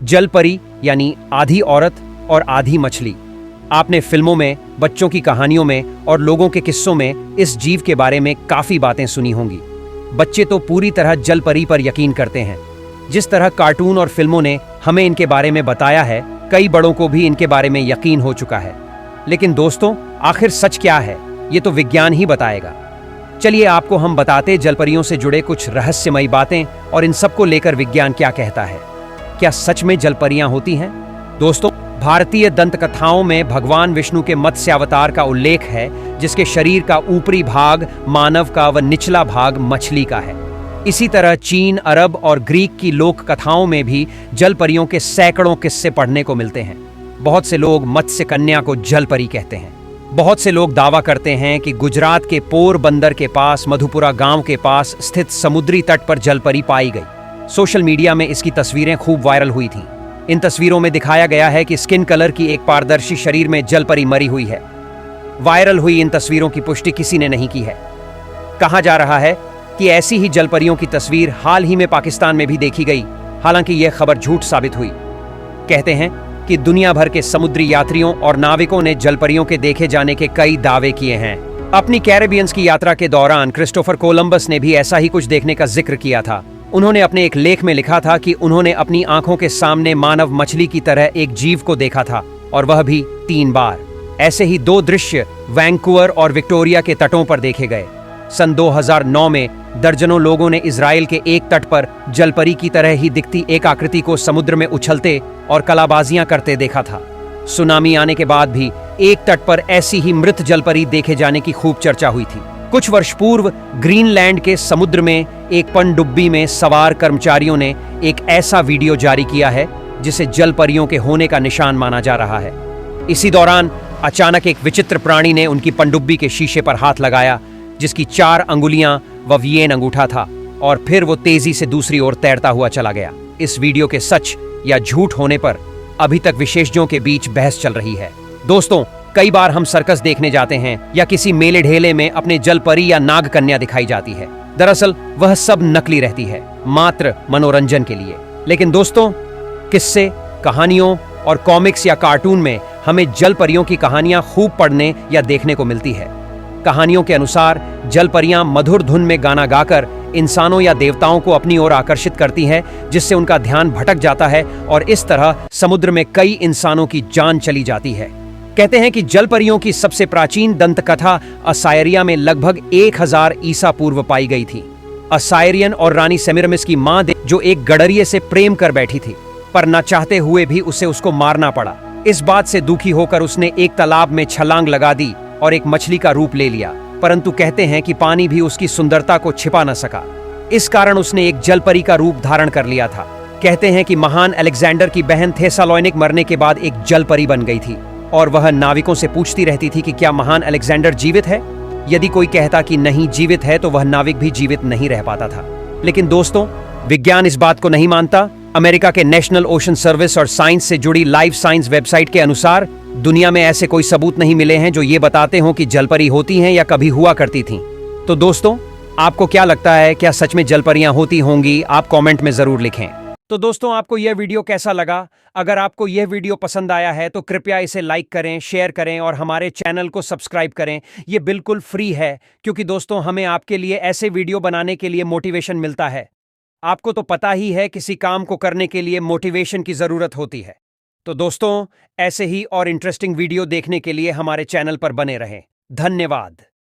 जल परी यानी आधी औरत और आधी मछली। आपने फिल्मों में, बच्चों की कहानियों में और लोगों के किस्सों में इस जीव के बारे में काफी बातें सुनी होंगी। बच्चे तो पूरी तरह जल परी पर यकीन करते हैं। जिस तरह कार्टून और फिल्मों ने हमें इनके बारे में बताया है, कई बड़ों को भी इनके बारे में यकीन हो चुका है। लेकिन दोस्तों, आखिर सच क्या है, ये तो विज्ञान ही बताएगा। चलिए आपको हम बताते जलपरियों से जुड़े कुछ रहस्यमयी बातें और इन सबको लेकर विज्ञान क्या कहता है। क्या सच में जलपरियां होती हैं? दोस्तों, भारतीय दंत कथाओं में भगवान विष्णु के मत्स्य अवतार का उल्लेख है, जिसके शरीर का ऊपरी भाग मानव का व निचला भाग मछली का है। इसी तरह चीन, अरब और ग्रीक की लोक कथाओं में भी जलपरियों के सैकड़ों किस्से पढ़ने को मिलते हैं। बहुत से लोग मत्स्य कन्या को जलपरी कहते हैं। बहुत से लोग दावा करते हैं कि गुजरात के पोरबंदर के पास मधुपुरा गांव के पास स्थित समुद्री तट पर जलपरी पाई गई। सोशल मीडिया में इसकी तस्वीरें खूब वायरल हुई थीं। इन तस्वीरों में दिखाया गया है कि स्किन कलर की एक पारदर्शी शरीर में जलपरी मरी हुई है। वायरल हुई इन तस्वीरों की पुष्टि किसी ने नहीं की है। कहा जा रहा है कि ऐसी ही जलपरियों की तस्वीर हाल ही में पाकिस्तान में भी देखी गई। हालांकि यह खबर झूठ साबित हुई। कहते हैं कि दुनिया भर के समुद्री यात्रियों और नाविकों ने जलपरियों के देखे जाने के कई दावे किए हैं। अपनी कैरेबियंस की यात्रा के दौरान क्रिस्टोफर कोलंबस ने भी ऐसा ही कुछ देखने का जिक्र किया था। उन्होंने अपने एक लेख में लिखा था कि उन्होंने अपनी आंखों के सामने मानव मछली की तरह एक जीव को देखा था, और वह भी 3 बार। ऐसे ही 2 दृश्य वैंकूवर और विक्टोरिया के तटों पर देखे गए। सन 2009 में दर्जनों लोगों ने इजराइल के एक तट पर जलपरी की तरह ही दिखती एक आकृति को समुद्र में उछलते और कलाबाजियां करते देखा था। सुनामी आने के बाद भी एक तट पर ऐसी ही मृत जलपरी देखे जाने की खूब चर्चा हुई थी। कुछ वर्ष पूर्व ग्रीनलैंड के समुद्र में एक पनडुब्बी में सवार कर्मचारियों ने एक ऐसा वीडियो जारी किया है जिसे जलपरियों के होने का निशान माना जा रहा है। इसी दौरान अचानक एक विचित्र प्राणी ने उनकी पनडुब्बी के शीशे पर हाथ लगाया, जिसकी 4 अंगुलियां व वियेन अंगूठा था, और फिर वो तेजी से दूसरी ओर तैरता हुआ चला गया। इस वीडियो के सच या झूठ होने पर अभी तक विशेषज्ञों के बीच बहस चल रही है। दोस्तों, कई बार हम सर्कस देखने जाते हैं या किसी मेले ढेले में अपने जलपरी या नाग कन्या दिखाई जाती है। दरअसल वह सब नकली रहती है, मात्र मनोरंजन के लिए। लेकिन दोस्तों, किस्से, कहानियों और कॉमिक्स या कार्टून में हमें जलपरियों की कहानियां खूब पढ़ने या देखने को मिलती है। कहानियों के अनुसार जलपरियां मधुर धुन में गाना गाकर इंसानों या देवताओं को अपनी ओर आकर्षित करती हैं, जिससे उनका ध्यान भटक जाता है और इस तरह समुद्र में कई इंसानों की जान चली जाती है। कहते हैं कि जलपरियों की सबसे प्राचीन दंतकथा असायरिया में लगभग 1000 ईसा पूर्व पाई गई थी। असायरियन और रानी सेमिरमिस की मां जो एक गडरिये से प्रेम कर बैठी थी, पर न चाहते हुए भी उसे उसको मारना पड़ा। इस बात से दुखी होकर उसने एक तालाब में छलांग लगा दी और एक मछली का रूप ले लिया, परंतु कहते हैं कि पानी भी उसकी सुंदरता को छिपा न सका। इस कारण उसने एक जलपरी का रूप धारण कर लिया था। कहते हैं कि महान अलेक्जेंडर की बहन थेसालोनिक मरने के बाद एक जलपरी बन गई थी, और वह नाविकों से पूछती रहती थी कि क्या महान अलेक्जेंडर जीवित है। यदि कोई कहता कि नहीं जीवित है, तो वह नाविक भी जीवित नहीं रह पाता था। लेकिन दोस्तों, विज्ञान इस बात को नहीं मानता। अमेरिका के नेशनल ओशन सर्विस और साइंस से जुड़ी लाइव साइंस वेबसाइट के अनुसार दुनिया में ऐसे कोई सबूत नहीं मिले हैं जो ये बताते हों कि जलपरी होती हैं या कभी हुआ करती थीं। तो दोस्तों, आपको क्या लगता है, क्या सच में जलपरियां होती होंगी? आप कमेंट में जरूर लिखें। तो दोस्तों, आपको यह वीडियो कैसा लगा? अगर आपको यह वीडियो पसंद आया है तो कृपया इसे लाइक करें, शेयर करें और हमारे चैनल को सब्सक्राइब करें। यह बिल्कुल फ्री है, क्योंकि दोस्तों, हमें आपके लिए ऐसे वीडियो बनाने के लिए मोटिवेशन मिलता है। आपको तो पता ही है, किसी काम को करने के लिए मोटिवेशन की जरूरत होती है। तो दोस्तों, ऐसे ही और इंटरेस्टिंग वीडियो देखने के लिए हमारे चैनल पर बने रहें। धन्यवाद।